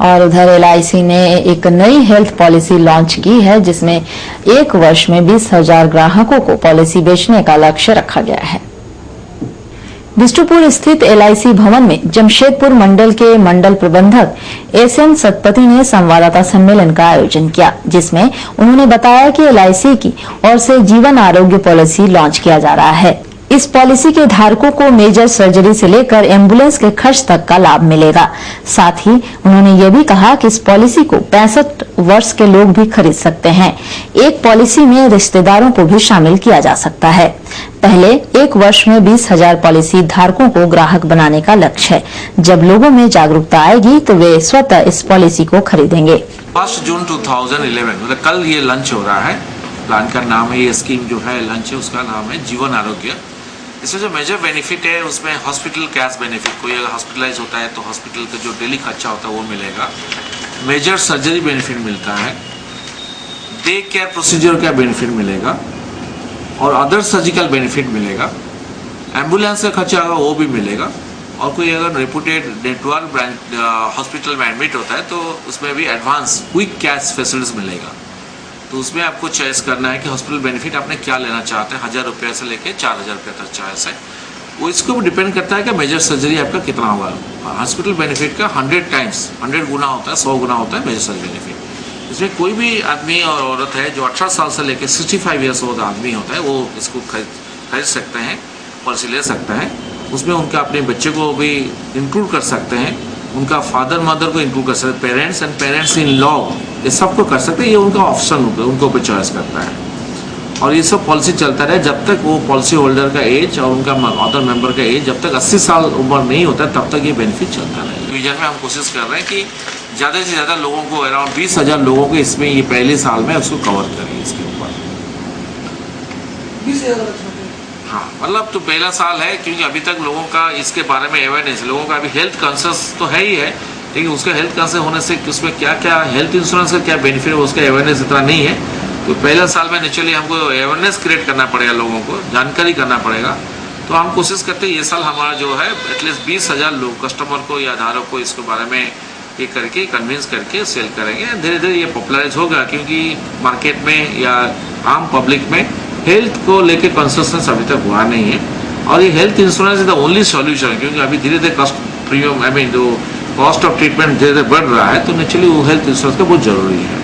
और उधर एलआईसी ने एक नई हेल्थ पॉलिसी लॉन्च की है जिसमें 1 वर्ष में 20,000 ग्राहकों को पॉलिसी बेचने का लक्ष्य रखा गया है। बिष्टुपुर स्थित एलआईसी भवन में जमशेदपुर मंडल के मंडल प्रबंधक एसएन सतपति ने संवाददाता सम्मेलन का आयोजन किया, जिसमें उन्होंने बताया कि एलआईसी की ओर से जीवन आरोग्य पॉलिसी लॉन्च किया जा रहा है। इस पॉलिसी के धारकों को मेजर सर्जरी से लेकर एम्बुलेंस के खर्च तक का लाभ मिलेगा। साथ ही उन्होंने ये भी कहा कि इस पॉलिसी को 65 वर्ष के लोग भी खरीद सकते हैं। एक पॉलिसी में रिश्तेदारों को भी शामिल किया जा सकता है। पहले 1 वर्ष में 20,000 पॉलिसी धारकों को ग्राहक बनाने का लक्ष्य है। जब लोगों में जागरूकता आएगी तो वे स्वतः इस पॉलिसी को खरीदेंगे। 1 जून 2011 मतलब कल ये लॉन्च हो रहा है। प्लान का नाम है, ये स्कीम जो है लॉन्च है उसका नाम है जीवन आरोग्य। इसमें जो मेजर बेनिफिट है उसमें हॉस्पिटल कैश बेनिफिट, कोई अगर हॉस्पिटलाइज होता है तो हॉस्पिटल का जो डेली खर्चा होता है वो मिलेगा। मेजर सर्जरी बेनिफिट मिलता है, डे केयर प्रोसीजर का बेनिफिट मिलेगा और अदर सर्जिकल बेनिफिट मिलेगा। एम्बुलेंस का खर्चा होगा वो भी मिलेगा और कोई अगर रेपुटेड नेटवर्क हॉस्पिटल में एडमिट होता है तो उसमें भी एडवांस क्विक कैश फैसिलिटीज मिलेगा। तो उसमें आपको चॉइस करना है कि हॉस्पिटल बेनिफिट आपने क्या लेना चाहते हैं, 1,000 रुपये से लेके 4,000 रुपये तक चॉइस है। वो इसको डिपेंड करता है कि मेजर सर्जरी आपका कितना होगा। हॉस्पिटल बेनिफिट का 100 गुना होता है, 100 गुना होता है मेजर सर्जरी बेनिफिट। इसमें कोई भी आदमी और औरत है जो 18 साल से लेकर 65 ईयर्स ओल्ड आदमी होता है वो इसको खरीद सकते हैं, पॉलिसी ले सकते हैं। उसमें उनका अपने बच्चे को भी इंक्लूड कर सकते हैं, उनका फादर मदर को इंक्लूड कर सकते हैं, parents and parents in law, ये सबको कर सकते हैं। ये उनका ऑप्शन उनको ऊपर चॉइस करता है और ये सब पॉलिसी चलता रहे जब तक वो पॉलिसी होल्डर का एज और उनका अदर मेंबर का एज जब तक 80 साल उम्र नहीं होता तब तक ये बेनिफिट चलता रहे। विजन में हम कोशिश कर रहे हैं कि ज़्यादा से ज़्यादा लोगों को, अराउंड 20,000 लोगों को इसमें ये पहले साल में उसको कवर करें इसके ऊपर। 20,000 हाँ, मतलब तो पहला साल है क्योंकि अभी तक लोगों का इसके बारे में अवेयरनेस, लोगों का अभी हेल्थ कॉन्शियस तो है ही है, लेकिन उसका हेल्थ कॉन्शियस होने से उसमें क्या क्या हेल्थ इंश्योरेंस का क्या बेनिफिट है उसका अवेयरनेस इतना नहीं है। तो पहला साल में नेचुरली हमको अवेयरनेस क्रिएट करना पड़ेगा, लोगों को जानकारी करना पड़ेगा। तो हम कोशिश करते हैं ये साल हमारा जो है एटलीस्ट 20,000 लोग कस्टमर को या धारक को इसके बारे में ये करके कन्विंस करके सेल करेंगे। धीरे धीरे ये पॉपुलराइज होगा क्योंकि मार्केट में या आम पब्लिक में हेल्थ को लेके कॉन्शियसनेस अभी तक हुआ नहीं है और ये health insurance is the only solution. क्योंकि अभी धीरे धीरे कॉस्ट प्रीमियम जो कॉस्ट ऑफ ट्रीटमेंट धीरे धीरे बढ़ रहा है तो नेचुरली वो हेल्थ इंश्योरेंस का बहुत जरूरी है।